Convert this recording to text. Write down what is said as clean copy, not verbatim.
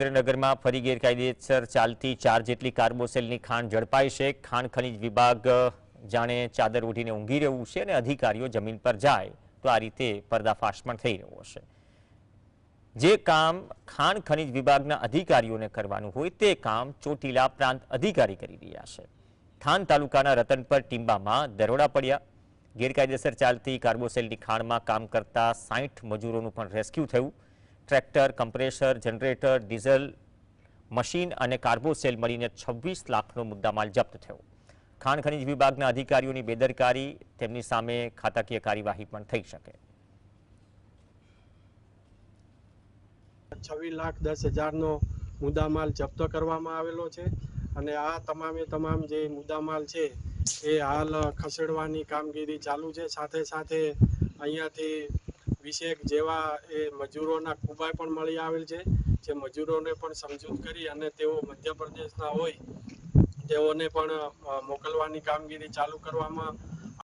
નગરમાં ફરી ગેરકાયદેસર ચાલતી 4 જેટલી કાર્બોસેલની ખાણ ઝડપાઈ છે। ખાણ ખનીજ વિભાગ જાણે ચાદર ઓઢીને ઊંઘી રહ્યું છે અને અધિકારીઓ જમીન પર જાય તો આ રીતે પર્દાફાશ પણ થઈ રહ્યો છે। જે કામ ખાણ ખનીજ વિભાગના અધિકારીઓને કરવાનું હોય તે કામ ચોટીલા પ્રાંત અધિકારી કરી રહ્યા છે। થાન તાલુકાના રતનપર ટીંબામાં દરોડા પડ્યા। ગેરકાયદેસર ચાલતી કાર્બોસેલની ખાણમાં કામ કરતા 60 મજૂરોનું પણ રેસ્ક્યુ થયું। Tractor, compressor, generator, diesel machine અને કાર્બોસેલ મળીને 26 લાખનો મુદ્દામાલ જપ્ત થયો। ખાણ ખનીજ વિભાગના અધિકારીઓની બેદરકારી, તેમની સામે ખાતાકીય કાર્યવાહી પણ થઈ શકે। 26,10,000નો મુદ્દામાલ જપ્ત કરવામાં આવેલો છે અને આ તમામ જે મુદ્દામાલ છે એ હાલ ખસેડવાની કામગીરી ચાલુ છે। સાથે સાથે અહીંયાથી 20 જેવા એ મજૂરોના ખુબાઈ પણ મળી આવેલ છે, જે મજૂરોને પણ સમજૂત કરી અને તેઓ મધ્યપ્રદેશના હોય તેઓને પણ મોકલવાની કામગીરી ચાલુ કરવામાં